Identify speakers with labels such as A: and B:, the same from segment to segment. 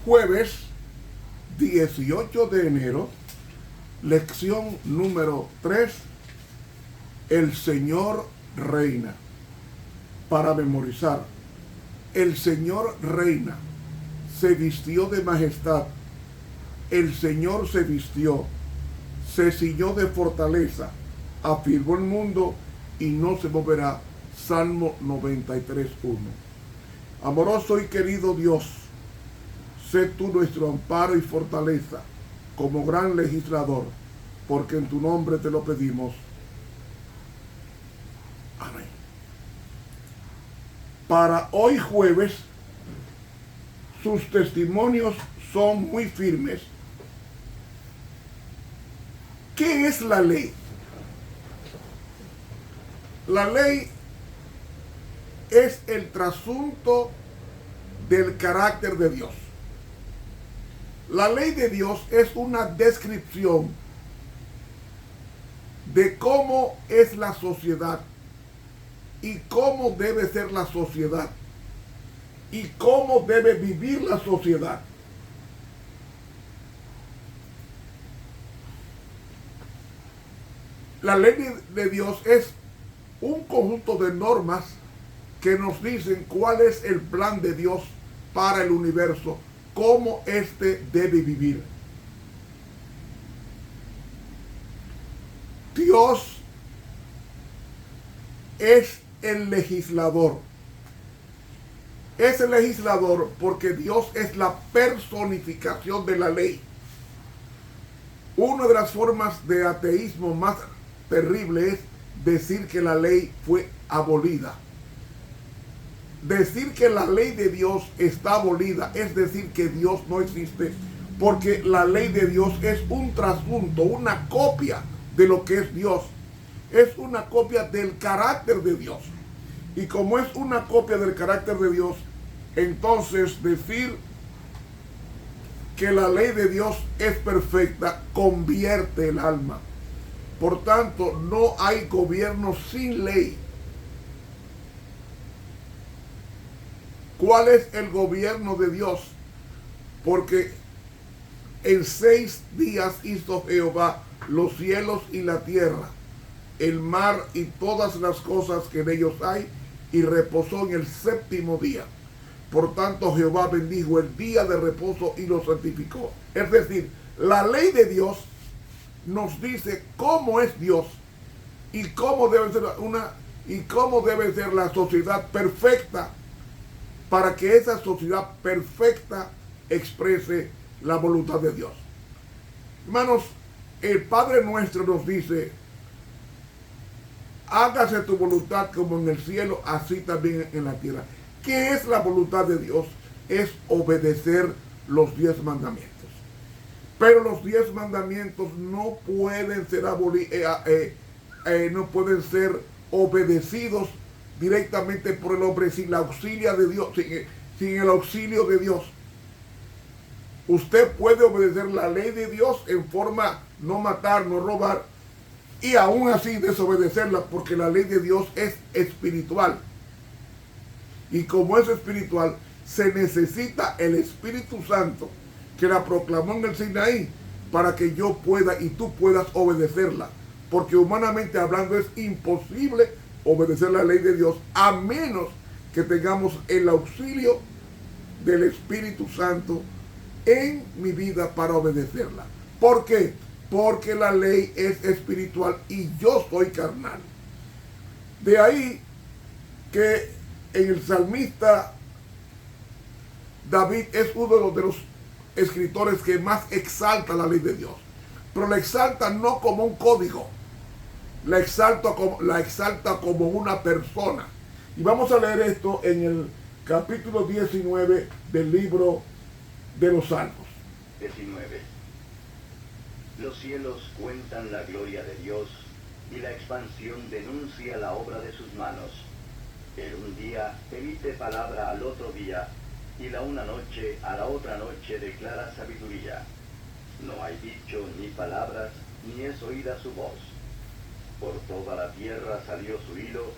A: Jueves 18 de enero, lección número 3, el Señor reina. Para memorizar, el Señor reina, se vistió de majestad, el Señor se vistió, se ciñó de fortaleza, afirmó el mundo y no se moverá. Salmo 93:1. Amoroso y querido Dios, sé tú nuestro amparo y fortaleza, como gran legislador, porque en tu nombre te lo pedimos. Amén. Para hoy jueves, sus testimonios son muy firmes. ¿Qué es la ley? La ley es el trasunto del carácter de Dios. La ley de Dios es una descripción de cómo es la sociedad y cómo debe ser la sociedad y cómo debe vivir la sociedad. La ley de Dios es un conjunto de normas que nos dicen cuál es el plan de Dios para el universo, cómo éste debe vivir. Dios es el legislador. Es el legislador porque Dios es la personificación de la ley. Una de las formas de ateísmo más terrible es decir que la ley fue abolida. Decir que la ley de Dios está abolida es decir que Dios no existe, porque la ley de Dios es un trasunto, una copia de lo que es Dios. Es una copia del carácter de Dios. Y como es una copia del carácter de Dios, entonces decir que la ley de Dios es perfecta convierte el alma. Por tanto, no hay gobierno sin ley. ¿Cuál es el gobierno de Dios? Porque en 6 días hizo Jehová los cielos y la tierra, el mar y todas las cosas que en ellos hay, y reposó en el 7º día. Por tanto, Jehová bendijo el día de reposo y lo santificó. Es decir, la ley de Dios nos dice cómo es Dios y cómo debe ser la sociedad perfecta, para que esa sociedad perfecta exprese la voluntad de Dios. Hermanos, el Padre nuestro nos dice: hágase tu voluntad como en el cielo, así también en la tierra. ¿Qué es la voluntad de Dios? Es obedecer los 10 mandamientos. Pero los 10 mandamientos no pueden ser no pueden ser obedecidos directamente por el hombre sin la auxilia de Dios, sin el auxilio de Dios. Usted puede obedecer la ley de Dios en forma no matar, no robar, y aún así desobedecerla, porque la ley de Dios es espiritual. Y como es espiritual, se necesita el Espíritu Santo que la proclamó en el Sinaí para que yo pueda y tú puedas obedecerla. Porque humanamente hablando es imposible obedecer la ley de Dios a menos que tengamos el auxilio del Espíritu Santo en mi vida para obedecerla. ¿Por qué? Porque la ley es espiritual y yo soy carnal. De ahí que en el salmista David es uno de los escritores que más exalta la ley de Dios, pero la exalta no como un código, la exalta como una persona. Y vamos a leer esto en el capítulo 19 del libro de los Salmos.
B: 19. Los cielos cuentan la gloria de Dios, y la expansión denuncia la obra de sus manos. El un día emite palabra al otro día, y la una noche a la otra noche declara sabiduría. No hay dicho ni palabras, ni es oída su voz. Por toda la tierra salió su hilo,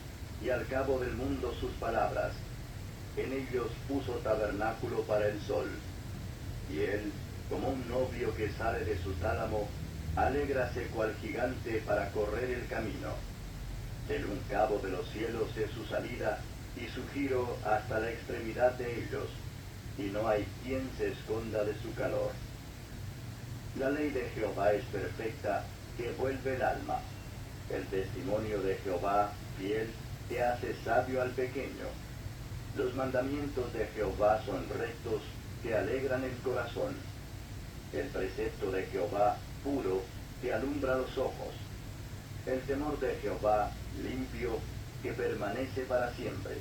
B: y al cabo del mundo sus palabras. En ellos puso tabernáculo para el sol. Y él, como un novio que sale de su tálamo, alégrase cual gigante para correr el camino. El un cabo de los cielos es su salida, y su giro hasta la extremidad de ellos, y no hay quien se esconda de su calor. La ley de Jehová es perfecta, que vuelve el alma. El testimonio de Jehová, fiel, que hace sabio al pequeño. Los mandamientos de Jehová son rectos, que alegran el corazón. El precepto de Jehová, puro, que alumbra los ojos. El temor de Jehová, limpio, que permanece para siempre.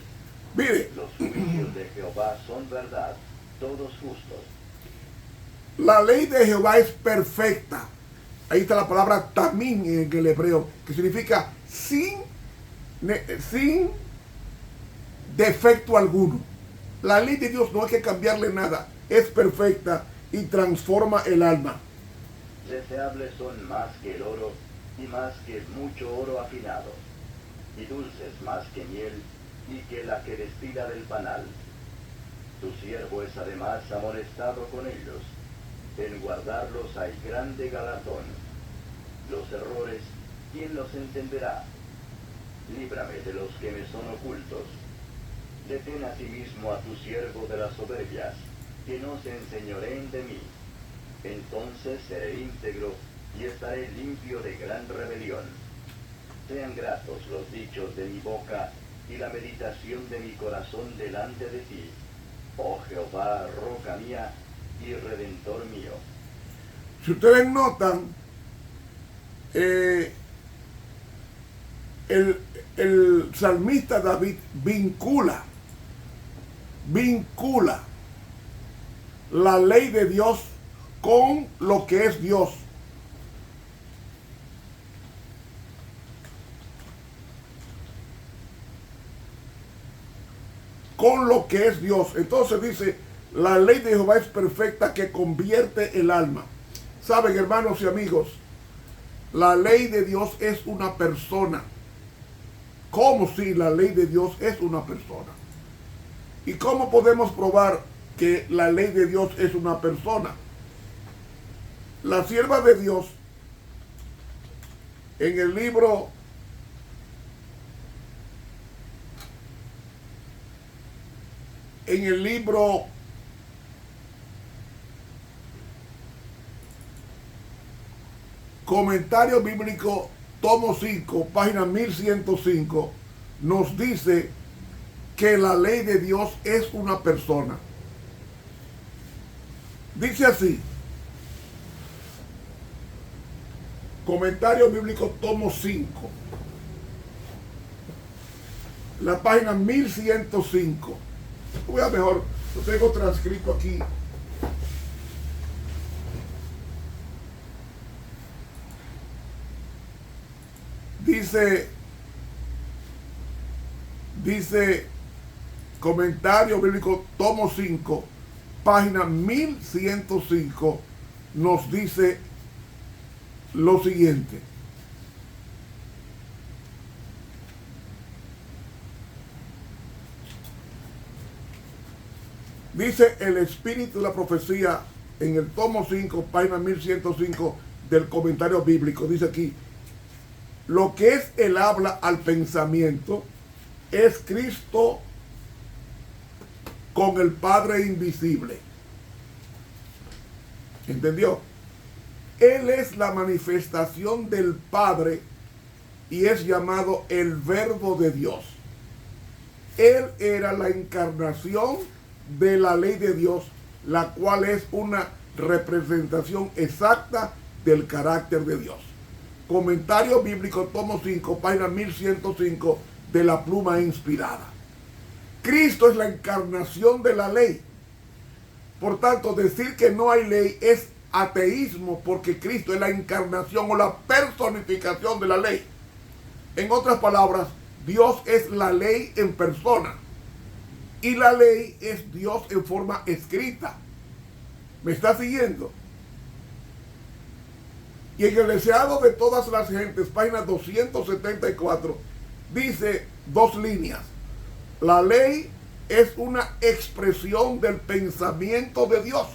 A: Mire,
B: Los juicios de Jehová son verdad, todos justos.
A: la ley de Jehová es perfecta. Ahí está la palabra tamín en el hebreo, que significa sin defecto alguno. La ley de Dios no hay que cambiarle nada, es perfecta y transforma el alma.
B: Deseables son más que el oro, y más que mucho oro afinado, y dulces más que miel, y que la que destila del panal. Tu siervo es además amonestado con ellos. En guardarlos hay grande galardón. Los errores, ¿quién los entenderá? Líbrame de los que me son ocultos. Detén asimismo a tu siervo de las soberbias, que no se enseñoreen de mí. Entonces seré íntegro y estaré limpio de gran rebelión. Sean gratos los dichos de mi boca y la meditación de mi corazón delante de ti, oh Jehová, roca mía y redentor mío.
A: Si ustedes notan, el salmista David vincula la ley de Dios con lo que es Dios. Con lo que es Dios. Entonces dice, la ley de Jehová es perfecta, que convierte el alma. Saben, hermanos y amigos, la ley de Dios es una persona. ¿Cómo si la ley de Dios es una persona? ¿Y cómo podemos probar que la ley de Dios es una persona? La sierva de Dios, en el libro Comentario Bíblico, tomo 5, página 1105, nos dice que la ley de Dios es una persona. Dice así, Comentario Bíblico, tomo 5, la página 1105. Voy a mejor, lo tengo transcrito aquí. Dice Comentario Bíblico, tomo 5, página 1105, nos dice lo siguiente. Dice el espíritu de la profecía en el tomo 5, página 1105 del Comentario Bíblico. Dice aquí, lo que es el habla al pensamiento es Cristo con el Padre invisible. ¿Entendió? Él es la manifestación del Padre y es llamado el Verbo de Dios. Él era la encarnación de la ley de Dios, la cual es una representación exacta del carácter de Dios. Comentario Bíblico, tomo 5, página 1105 de la pluma inspirada. Cristo es la encarnación de la ley. Por tanto, decir que no hay ley es ateísmo, porque Cristo es la encarnación o la personificación de la ley. En otras palabras, Dios es la ley en persona. Y la ley es Dios en forma escrita. ¿Me está siguiendo? Y en el deseado de todas las gentes, página 274, dice dos líneas. La ley es una expresión del pensamiento de Dios.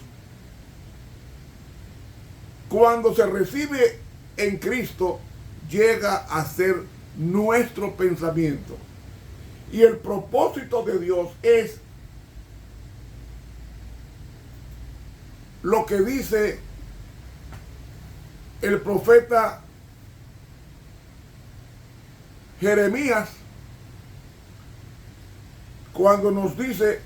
A: cuando se recibe en Cristo, llega a ser nuestro pensamiento. Y el propósito de Dios es lo que dice el profeta Jeremías cuando nos dice,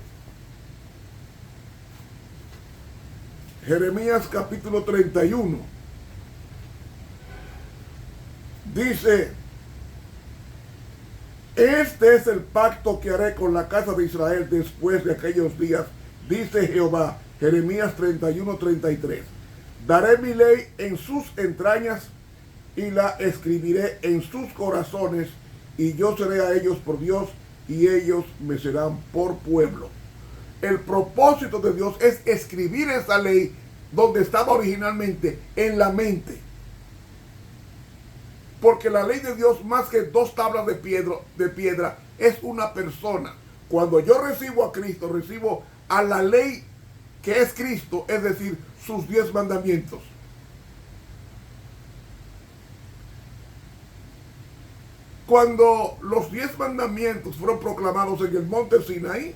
A: Jeremías capítulo 31, dice: este es el pacto que haré con la casa de Israel después de aquellos días, dice Jehová. Jeremías 31:33. Daré mi ley en sus entrañas y la escribiré en sus corazones, y yo seré a ellos por Dios y ellos me serán por pueblo. El propósito de Dios es escribir esa ley donde estaba originalmente, en la mente. Porque la ley de Dios, más que 2 tablas de piedra, es una persona. Cuando yo recibo a Cristo, recibo a la ley que es Cristo, es decir, sus 10 mandamientos. Cuando los 10 mandamientos fueron proclamados en el monte Sinaí,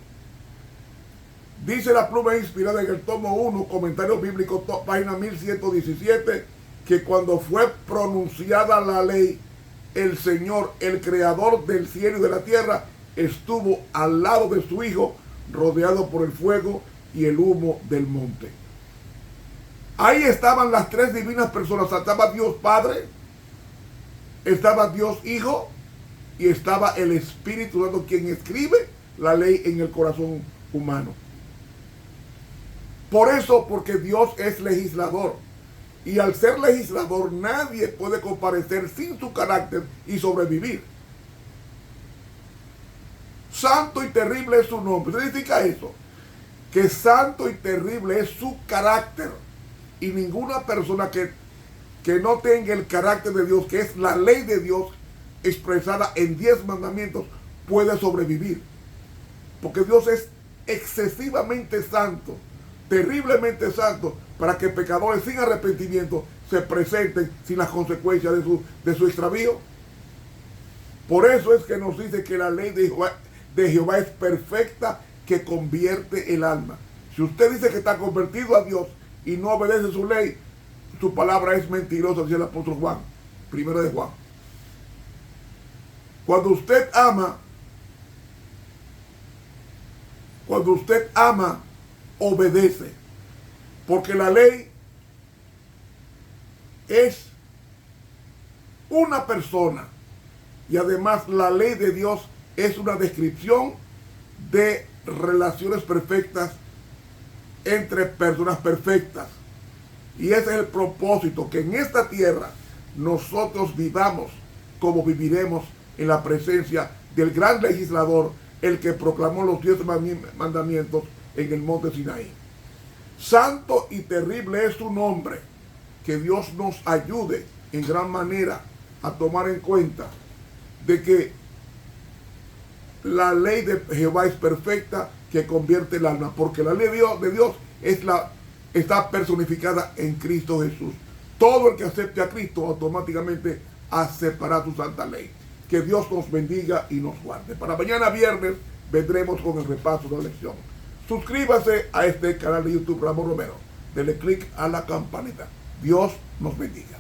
A: dice la pluma inspirada en el tomo 1, comentarios bíblicos, página 1117, que cuando fue pronunciada la ley, el Señor, el creador del cielo y de la tierra, estuvo al lado de su Hijo, rodeado por el fuego y el humo del monte. Ahí estaban las 3 divinas personas. Estaba Dios Padre, estaba Dios Hijo y estaba el Espíritu Santo, quien escribe la ley en el corazón humano. Por eso, porque Dios es legislador. Y al ser legislador, nadie puede comparecer sin su carácter y sobrevivir. Santo y terrible es su nombre. ¿Qué significa eso? Que santo y terrible es su carácter. Y ninguna persona que no tenga el carácter de Dios, que es la ley de Dios expresada en 10 mandamientos, puede sobrevivir. Porque Dios es excesivamente santo, terriblemente santo, para que pecadores sin arrepentimiento se presenten sin las consecuencias de su extravío. Por eso es que nos dice que la ley de Jehová es perfecta, que convierte el alma. Si usted dice que está convertido a Dios y no obedece su ley, su palabra es mentirosa, dice el apóstol Juan, 1 de Juan. Cuando usted ama, obedece. Porque la ley es una persona. Y además la ley de Dios es una descripción de relaciones perfectas entre personas perfectas. Y ese es el propósito, que en esta tierra nosotros vivamos como viviremos en la presencia del gran legislador, el que proclamó los 10 mandamientos en el monte Sinaí. Santo y terrible es su nombre. Que Dios nos ayude en gran manera a tomar en cuenta de que la ley de Jehová es perfecta, que convierte el alma, porque la ley de Dios está personificada en Cristo Jesús. Todo el que acepte a Cristo automáticamente aceptará su santa ley. Que Dios nos bendiga y nos guarde. Para mañana viernes vendremos con el repaso de la lección. Suscríbase a este canal de YouTube Ramón Romero. Dele clic a la campanita. Dios nos bendiga.